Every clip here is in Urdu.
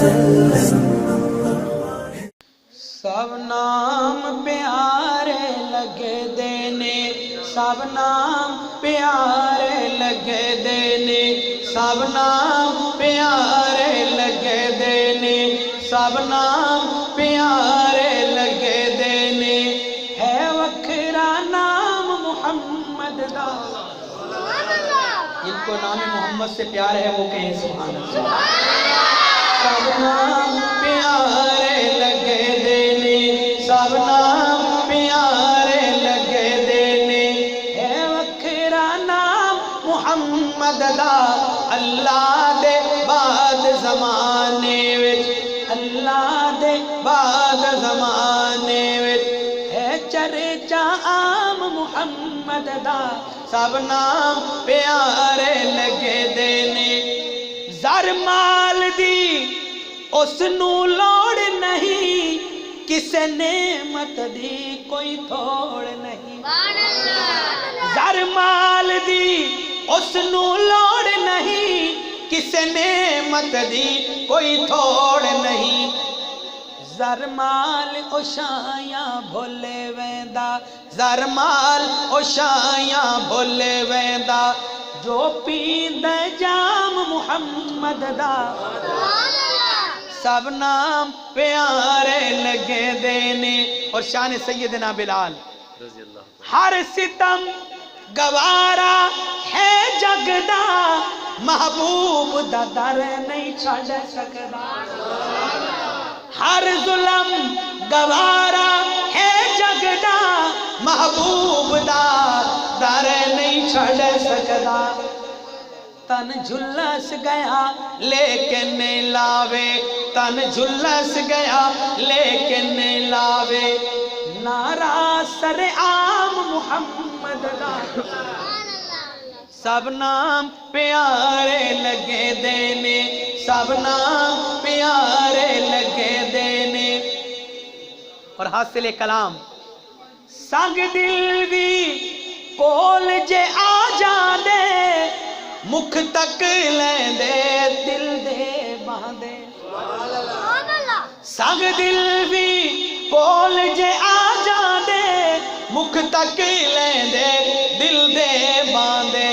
وسلم. سب نام پیارے لگے دینے، سب نام پیارے لگے دینے، سب نام پیارے لگے دینے، سب نام پیارے لگے دینے، ہے وکھرا نام محمد دا. جن کو نام محمد سے پیار ہے وہ کہیں سبحان اللہ. سب نام پیارے لگے دینے، سب نام پیارے لگے دینے، ہے وکھرا نام محمد دا. اللہ دے بعد زمانے وچ، اللہ دے بعد زمانے وچ ہے چرچا عام محمد دا. سب نام پیارے لگے دینے، زر مال دی اس نو لوڑ نہیں، کسے نعمت دی کوئی تھوڑ نہیں. زر مال دی اس نو لوڑ نہیں، کسے نعمت دی کوئی تھوڑ نہیں. زر مال او شایاں بھولے ویندا، زر مال او شایاں بھولے ویندا، جو پیندے جام محمد دا. سب نام پیارے لگے دینے. اور شان سیدنا بلال، ہر ستم گوارا ہے جگ دا، محبوب دا در نہیں چھڑ سکدا. ہر ظلم گوارا ہے جگ دا، محبوب دا در نہیں چھڑ سکدا. تن جھلس گیا لیکن نہیں لاوے، تن جھلس گیا لیکن نہیں لاوے، نعرہ سر عام محمد دا. سب نام پیارے لگے دینے، سب نام پیارے لگے دینے. اور حاصل کلام سنگ دل بھی کول جے آ جاندے، مکھ تک لیں دے دل دے باندے. سنگ دل بھی کول جے آ جاندے، مکھ تک لیں دے دل دے باندے.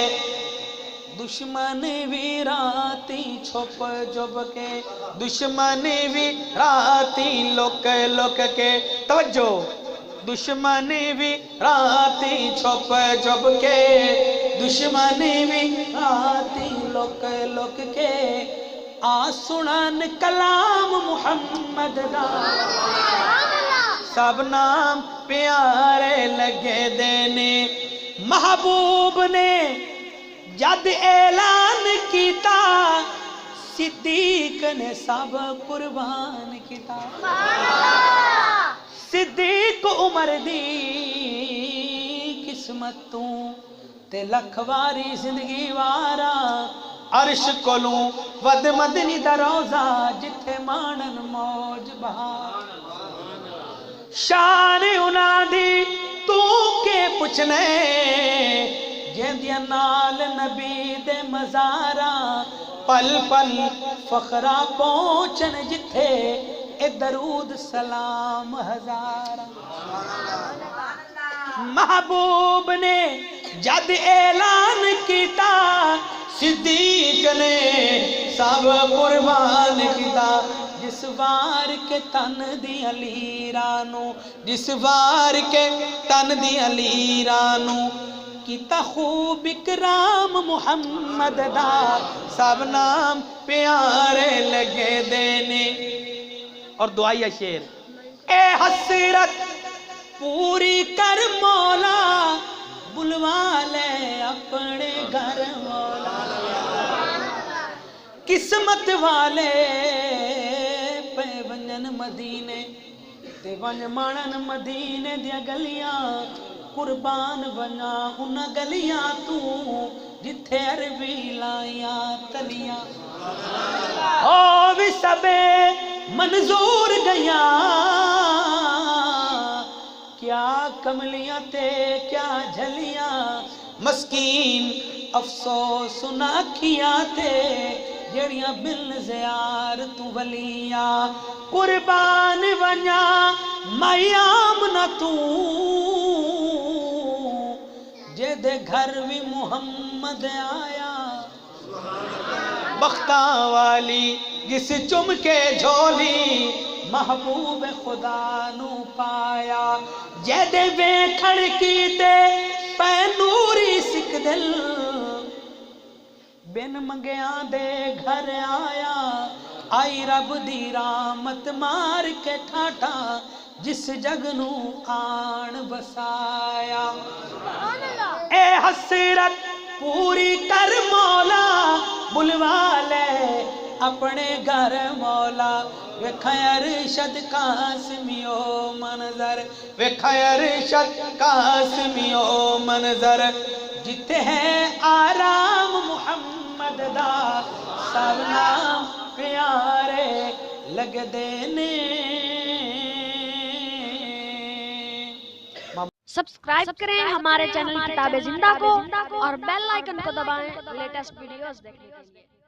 دشمن بھی راتی چھپ جب کے، دشمن بھی راتی لک لک کے. توجہ، دشمن بھی راتی چھپ جب کے، دشمن بھی راتی لک لک کے، آ سنن کلام محمد دا. سب نام پیارے لگے دینے. محبوب نے جد اعلان کیتا، صدیق نے سب قربان کیتا. صدیق عمر دی قسمت تو تے لکھ واری زندگی وارا، عرش کولوں ود مدنی دا روزہ جتھے مانن موج بہار. شان انہاں دی تو کے پوچھنے، جیندیاں نال نبی دے مزارا، پل پل فخرا پہنچن جتھے اے درود سلام ہزارا. محبوب نے جد اعلان کیتا، صدیق نے سب قربان کیتا. جس وار کے تن دی لیرانو، جس وار کے تن دی لیرانو، کیتا خوب اکرام محمد دا. سب نام پیارے لگے دینے. اور دعائیہ شعر، اے حسرت پوری کر مولا، بلوا لے اپنے گھر مولا. قسمت والے پہ ونجن مدینے تے ونج مانن مدینے دیا گلیاں، قربان بنا ان گلیاں تو جتھے عربی لائیاں تلیاں. او بھی سبے منظور گیاں، کیا کملیاں تے کیا جھلیاں، مسکین افسوس نہ کیا تے جڑیاں بن زیارت ولیاں قربان ونیا میام نہ تو جے دے گھر بھی محمد آیا بختاں والی جس چم کے جھولی محبوب خدا نو پایا جے دے ویکھڑ کیتے پے نوری سکھ دل بن منگیاں دے گھر آیا آئی رب دی رحمت مار کے ٹھاٹا جس جگ نو آن بسایا اے حسرت پوری کر مولا بلوا لے اپنے گھر مولا ویکھائیں ارشد قاسمیو منظر ویکھائیں ارشد قاسمیو منظر جتے ہیں آرام محمد دا سب نام پیارے لگ دینے سبسکرائب کریں ہمارے چینل کتاب زندہ کو اور بیل آئیکن کو دبائیں لیٹسٹ ویڈیوز دیکھنے کے لیے